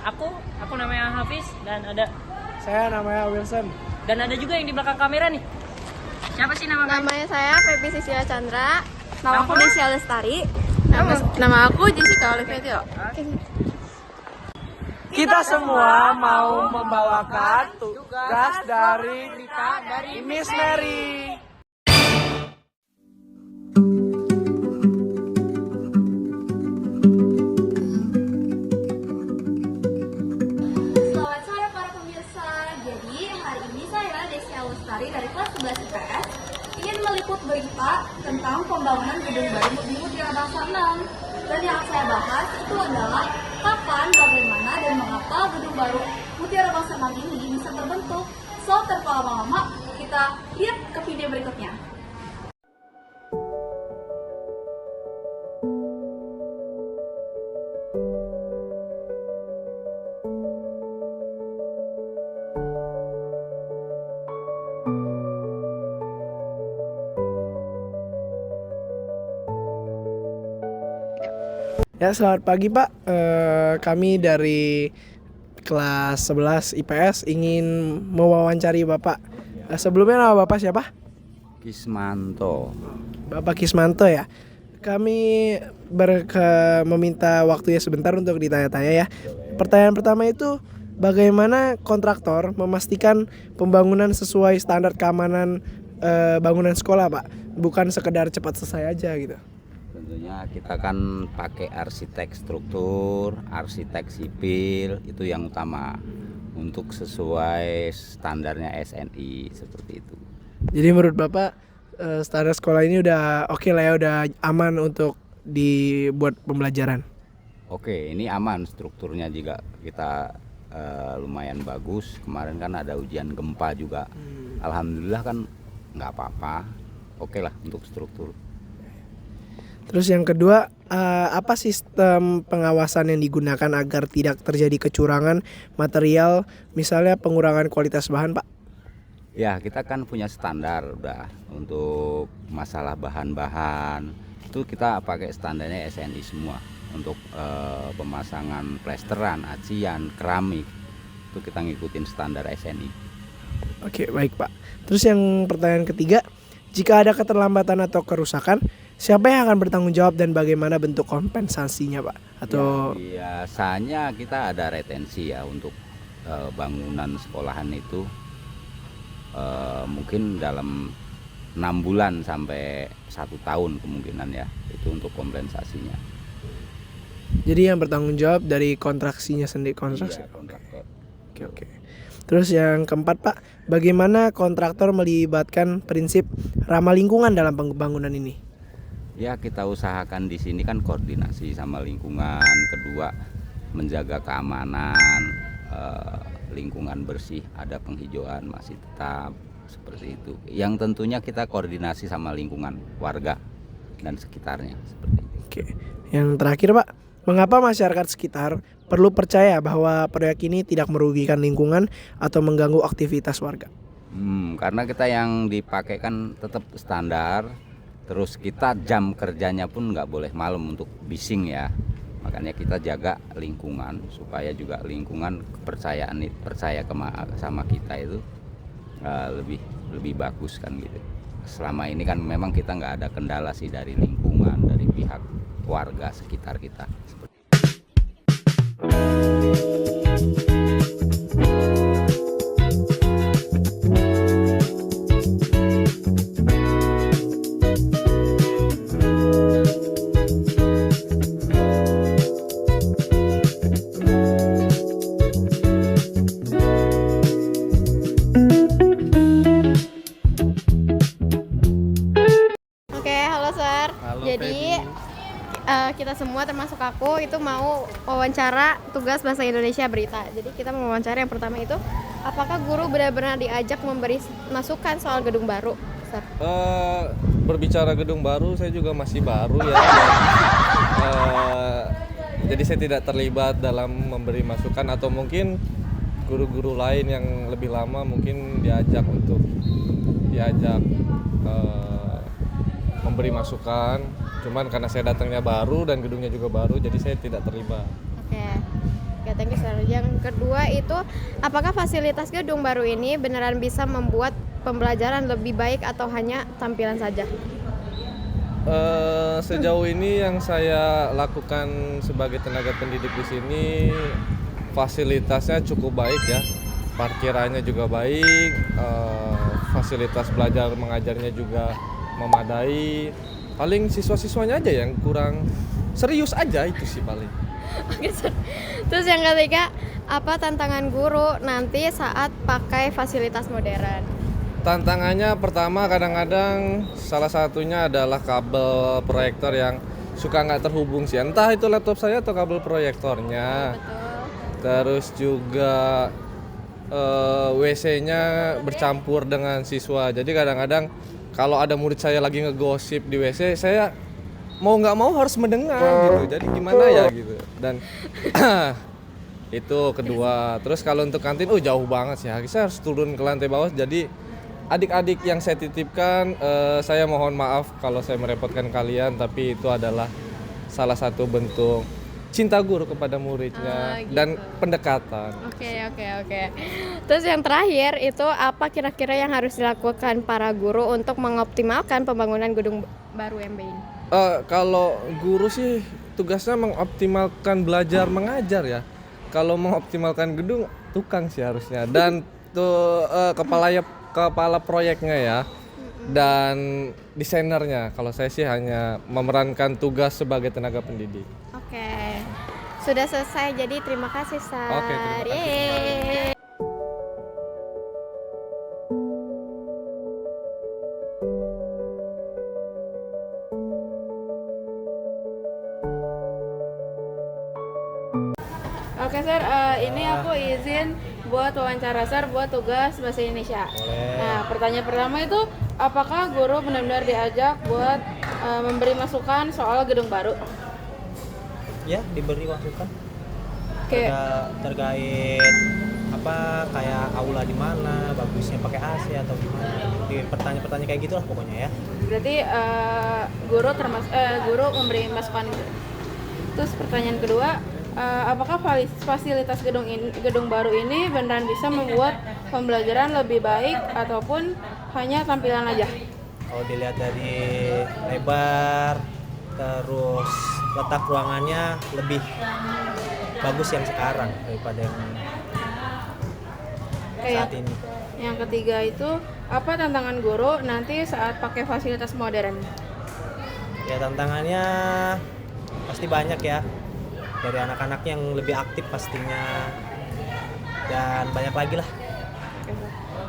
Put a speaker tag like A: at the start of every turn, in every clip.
A: Aku namanya Hafiz dan ada
B: Saya namanya Wilson.
A: dan ada juga yang di belakang kamera nih. Siapa sih nama kalian?
C: Namanya saya Feby Sisilia Chandra. Nama aku
A: Nama?
C: Desya Lestari. Nama aku Jessica Olivetio.
B: Kita semua mau membawakan tugas dari Miss Mary.
C: Selamat sore para pemirsa. Jadi hari ini saya Desya Lestari dari kelas 11 IPS ingin meliput berita tentang pembangunan gedung baru di Mutiara Bangsa 6. Dan yang saya bahas itu adalah kapan, bagaimana, dan mengapa gedung baru Mutiara Bangsa 6 ini bisa terbentuk. So, tanpa lama-lama, kita lihat ke video berikutnya.
B: Ya, selamat pagi Pak. Kami dari kelas 11 IPS ingin mewawancari Bapak. Sebelumnya nama Bapak siapa?
D: Kismanto.
B: Bapak Kismanto ya. Kami meminta waktunya sebentar untuk ditanya-tanya ya. Pertanyaan pertama itu, bagaimana kontraktor memastikan pembangunan sesuai standar keamanan bangunan sekolah Pak? Bukan sekedar cepat selesai aja gitu.
D: Tentunya kita kan pakai arsitek struktur, arsitek sipil, itu yang utama untuk sesuai standarnya SNI seperti itu.
B: Jadi menurut Bapak standar sekolah ini udah oke lah ya, udah aman untuk dibuat pembelajaran.
D: Oke, ini aman strukturnya juga kita lumayan bagus. Kemarin kan ada ujian gempa juga. Alhamdulillah kan nggak apa-apa. Oke lah untuk struktur.
B: Terus yang kedua, apa sistem pengawasan yang digunakan agar tidak terjadi kecurangan material, misalnya pengurangan kualitas bahan, Pak?
D: Ya, kita kan punya standar udah untuk masalah bahan-bahan. Itu kita pakai standarnya SNI semua untuk pemasangan plesteran, acian, keramik. Itu kita ngikutin standar SNI.
B: Oke, baik Pak. Terus yang pertanyaan ketiga, jika ada keterlambatan atau kerusakan, siapa yang akan bertanggung jawab dan bagaimana bentuk kompensasinya Pak? Atau
D: ya, biasanya kita ada retensi ya untuk bangunan sekolahan itu mungkin dalam 6 bulan sampai 1 tahun kemungkinan ya, itu untuk kompensasinya.
B: jadi yang bertanggung jawab dari kontraksinya sendiri, kontraksi?
D: Iya, kontraktor.
B: Oke. Terus yang keempat Pak, bagaimana kontraktor melibatkan prinsip ramah lingkungan dalam pembangunan ini?
D: Ya, kita usahakan di sini kan koordinasi sama lingkungan, kedua menjaga keamanan, lingkungan bersih, ada penghijauan masih tetap seperti itu. Yang tentunya kita koordinasi sama lingkungan warga dan sekitarnya seperti itu.
B: Oke. Yang terakhir Pak, mengapa masyarakat sekitar perlu percaya bahwa proyek ini tidak merugikan lingkungan atau mengganggu aktivitas warga?
D: Karena kita yang dipakai kan tetap standar. Terus kita jam kerjanya pun nggak boleh malam untuk bising ya. Makanya kita jaga lingkungan supaya juga lingkungan percaya sama kita itu lebih bagus kan gitu. Selama ini kan memang kita nggak ada kendala sih dari lingkungan, dari pihak warga sekitar kita.
C: Jadi kita semua termasuk aku itu mau wawancara tugas bahasa Indonesia berita. Jadi kita mau wawancara yang pertama itu, apakah guru benar-benar diajak memberi masukan soal gedung baru?
E: Berbicara gedung baru, saya juga masih baru ya. Jadi saya tidak terlibat dalam memberi masukan, atau mungkin guru-guru lain yang lebih lama mungkin diajak memberi masukan. Cuman karena saya datangnya baru dan gedungnya juga baru, jadi saya tidak terlibat.
C: Oke.
F: Oke, thank you sir. Yang kedua itu, apakah fasilitas gedung baru ini beneran bisa membuat pembelajaran lebih baik atau hanya tampilan saja?
E: Sejauh ini yang saya lakukan sebagai tenaga pendidik di sini, fasilitasnya cukup baik ya. Parkirannya juga baik, fasilitas belajar mengajarnya juga memadai. Paling siswa-siswanya aja yang kurang serius aja, itu sih paling.
F: Oke, sir. Terus yang ketiga, apa tantangan guru nanti saat pakai fasilitas modern?
E: Tantangannya pertama kadang-kadang salah satunya adalah kabel proyektor yang suka nggak terhubung sih. Entah itu laptop saya atau kabel proyektornya. Terus juga WC-nya bercampur dengan siswa. Jadi kadang-kadang kalau ada murid saya lagi ngegosip di WC, saya mau nggak mau harus mendengar gitu. Jadi gimana ya gitu. Dan itu kedua. Terus kalau untuk kantin, jauh banget sih. Saya harus turun ke lantai bawah. Jadi adik-adik yang saya titipkan, saya mohon maaf kalau saya merepotkan kalian. Tapi itu adalah salah satu bentuk cinta guru kepada muridnya
F: gitu.
E: dan pendekatan.
F: Oke. Terus yang terakhir itu, apa kira-kira yang harus dilakukan para guru untuk mengoptimalkan pembangunan gedung baru MB ini?
E: Kalau guru sih tugasnya mengoptimalkan belajar mengajar ya. Kalau mengoptimalkan gedung, tukang sih harusnya. Dan tuh kepala proyeknya ya. Dan desainernya. Kalau saya sih hanya memerankan tugas sebagai tenaga pendidik.
F: Oke. Sudah selesai, jadi terima kasih, Sar.
E: Oke, terima kasih.
F: Yeay. Oke, Sir, ini aku izin buat wawancara Sir buat tugas bahasa Indonesia. Nah, pertanyaan pertama itu, apakah guru benar-benar diajak buat memberi masukan soal gedung baru?
G: Ya, diberi masukan.
F: Oke.
G: Terkait apa, kayak aula di mana, bagusnya pakai AC atau gimana. Di pertanyaan-pertanyaan kayak gitulah pokoknya ya.
F: Berarti guru memberi masukan itu. Terus pertanyaan kedua, apakah fasilitas gedung baru ini beneran bisa membuat pembelajaran lebih baik ataupun hanya tampilan aja?
G: Kalau dilihat dari lebar, terus letak ruangannya lebih bagus yang sekarang daripada yang saat ini.
F: Yang ketiga itu, apa tantangan guru nanti saat pakai fasilitas modern?
G: Ya, tantangannya pasti banyak ya. Dari anak-anak yang lebih aktif pastinya, dan banyak lagi lah.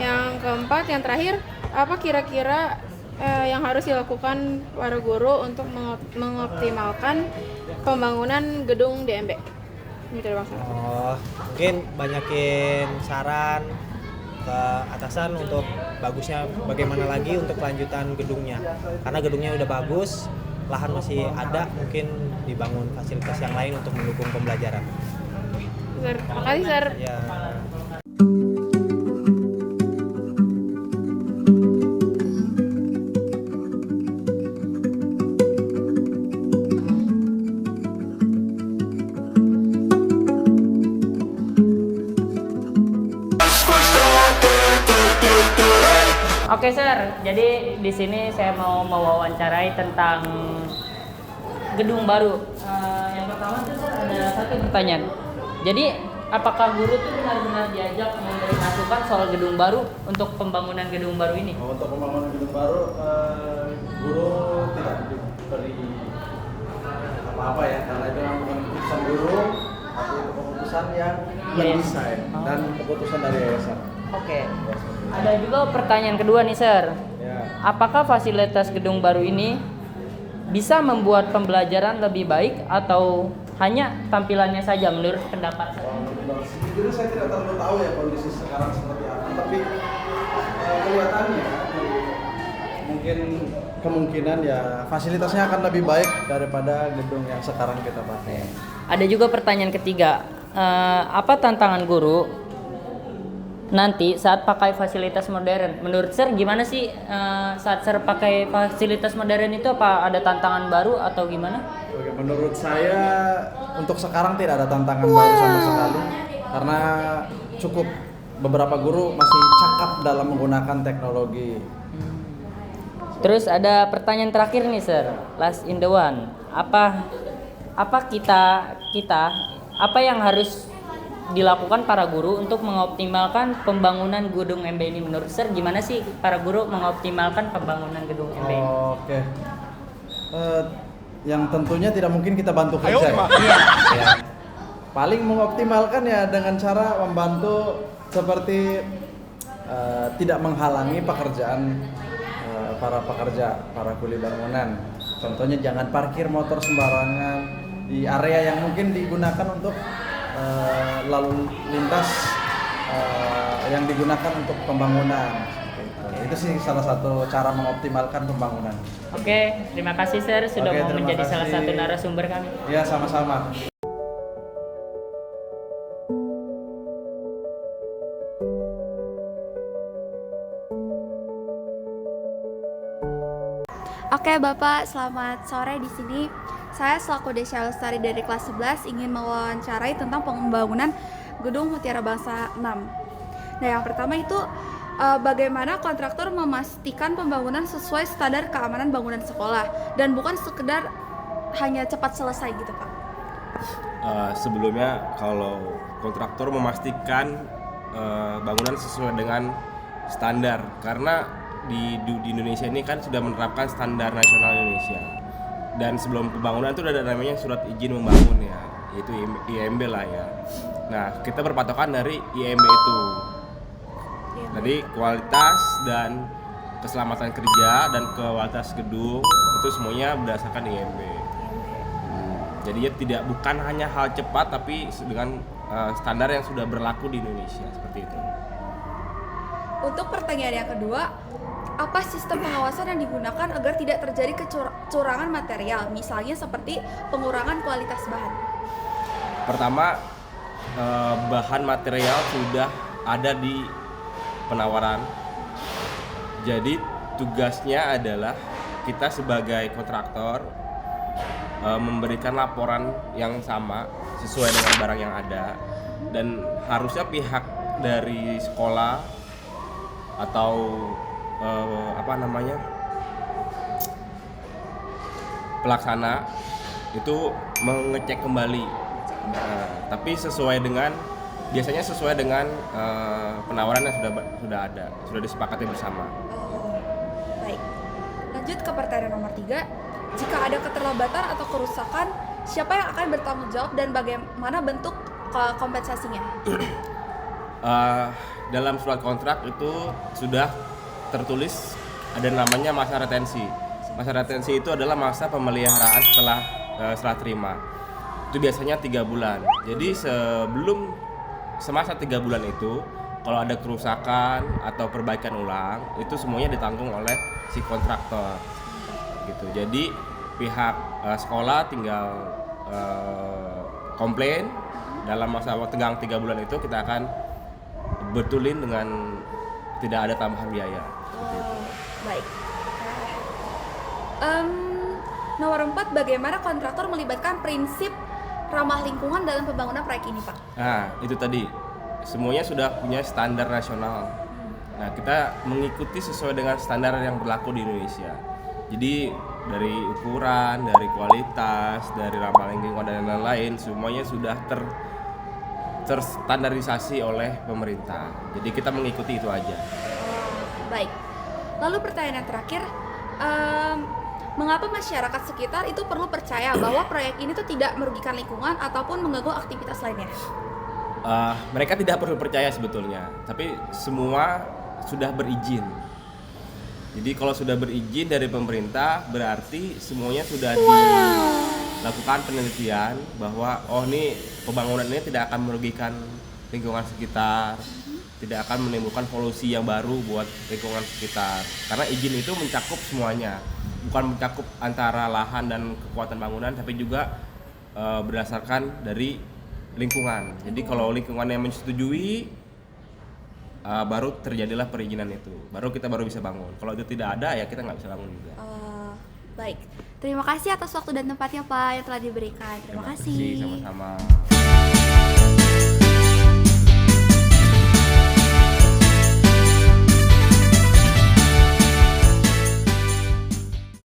F: Yang keempat, yang terakhir, apa kira-kira yang harus dilakukan para guru untuk mengoptimalkan pembangunan gedung DMB?
G: Mungkin banyakin saran ke atasan untuk bagusnya bagaimana lagi untuk kelanjutan gedungnya. Karena gedungnya udah bagus, lahan masih ada, mungkin dibangun fasilitas yang lain untuk mendukung pembelajaran.
F: Terima kasih, Sir.
G: Ya.
A: Oke, Sir. Jadi di sini saya mau mewawancarai tentang gedung baru. Yang pertama tuh, Sir, ada satu pertanyaan. Jadi, apakah guru tuh benar-benar diajak memberi masukan soal gedung baru untuk pembangunan gedung baru ini?
H: Untuk pembangunan gedung baru, guru tidak diberi apa-apa ya, karena itu memang bukan keputusan guru, tapi itu keputusan yang mendesain dan keputusan dari yayasan.
A: Oke. Ada juga pertanyaan kedua nih, Sir.
H: Ya.
A: Apakah fasilitas gedung baru ini bisa membuat pembelajaran lebih baik atau hanya tampilannya saja menurut pendapat saya?
H: Jadi saya tidak terlalu tahu ya kondisi sekarang seperti apa, tapi kelihatannya mungkin kemungkinan ya fasilitasnya akan lebih baik daripada gedung yang sekarang kita pakai.
A: Ada juga pertanyaan ketiga, apa tantangan guru nanti saat pakai fasilitas modern. Menurut Sir gimana sih saat Sir pakai fasilitas modern itu, apa ada tantangan baru atau gimana?
H: Oke, menurut saya untuk sekarang tidak ada tantangan baru sama sekali karena cukup beberapa guru masih cakap dalam menggunakan teknologi.
A: Terus ada pertanyaan terakhir nih Sir, last in the one. Apa kita apa yang harus dilakukan para guru untuk mengoptimalkan pembangunan gedung MB ini? Menurut Sir gimana sih para guru mengoptimalkan pembangunan gedung MB ini?
H: Oke. Yang tentunya tidak mungkin kita bantu kerja. Ya. Paling mengoptimalkan ya dengan cara membantu seperti tidak menghalangi pekerjaan para pekerja, para kuli bangunan. Contohnya jangan parkir motor sembarangan di area yang mungkin digunakan untuk lalu lintas yang digunakan untuk pembangunan. Itu sih salah satu cara mengoptimalkan pembangunan.
A: Oke, terima kasih Sir sudah mau menjadi salah satu narasumber kami.
H: Ya, sama-sama.
C: Oke Bapak, selamat sore. Di sini saya selaku Desya Lestari dari kelas 11 ingin mewawancarai tentang pembangunan gedung Mutiara Bangsa 6. Nah, yang pertama itu bagaimana kontraktor memastikan pembangunan sesuai standar keamanan bangunan sekolah dan bukan sekedar hanya cepat selesai gitu Pak.
I: Sebelumnya kalau kontraktor memastikan bangunan sesuai dengan standar, karena di Indonesia ini kan sudah menerapkan standar nasional Indonesia, dan sebelum pembangunan itu ada namanya surat izin membangun ya, yaitu IMB lah ya. Nah, kita berpatokan dari IMB itu. Jadi kualitas dan keselamatan kerja dan kualitas gedung itu semuanya berdasarkan IMB. Jadi ya bukan hanya hal cepat, tapi dengan standar yang sudah berlaku di Indonesia seperti itu.
C: Untuk pertanyaan yang kedua, apa sistem pengawasan yang digunakan agar tidak terjadi kecurangan material, misalnya seperti pengurangan kualitas bahan?
I: Pertama, bahan material sudah ada di penawaran. Jadi tugasnya adalah kita sebagai kontraktor memberikan laporan yang sama sesuai dengan barang yang ada, dan harusnya pihak dari sekolah atau pelaksana itu mengecek kembali, tapi biasanya sesuai dengan penawaran yang sudah disepakati bersama.
C: Baik, lanjut ke pertanyaan nomor 3. Jika ada keterlambatan atau kerusakan, siapa yang akan bertanggung jawab dan bagaimana bentuk kompensasinya?
I: Dalam surat kontrak itu sudah tertulis ada namanya masa retensi. Masa retensi itu adalah masa pemeliharaan setelah serah terima. Itu biasanya 3 bulan. Jadi semasa 3 bulan itu, kalau ada kerusakan atau perbaikan ulang, itu semuanya ditanggung oleh si kontraktor. Gitu. Jadi pihak sekolah tinggal komplain, dalam masa tenggang 3 bulan itu kita akan betulin dengan tidak ada tambahan biaya.
C: Baik. Nomor 4, bagaimana kontraktor melibatkan prinsip ramah lingkungan dalam pembangunan proyek ini, Pak?
I: Nah, itu tadi. Semuanya sudah punya standar nasional. Nah, kita mengikuti sesuai dengan standar yang berlaku di Indonesia. Jadi dari ukuran, dari kualitas, dari ramah lingkungan dan lain-lain, semuanya sudah terstandarisasi oleh pemerintah. Jadi kita mengikuti itu aja.
C: Baik. Lalu pertanyaan yang terakhir, mengapa masyarakat sekitar itu perlu percaya bahwa proyek ini tuh tidak merugikan lingkungan ataupun mengganggu aktivitas lainnya?
I: Mereka tidak perlu percaya sebetulnya, tapi semua sudah berizin. Jadi kalau sudah berizin dari pemerintah, berarti semuanya sudah dilakukan penelitian bahwa ini pembangunan ini tidak akan merugikan lingkungan sekitar, tidak akan menimbulkan polusi yang baru buat lingkungan sekitar. Karena izin itu mencakup semuanya, bukan mencakup antara lahan dan kekuatan bangunan, tapi juga berdasarkan dari lingkungan. Jadi kalau lingkungan yang menyetujui, baru terjadilah perizinan itu, baru kita bisa bangun. Kalau itu tidak ada ya kita nggak bisa bangun juga.
C: Baik, terima kasih atas waktu dan tempatnya Pak yang telah diberikan. Terima kasih.
I: Sama-sama.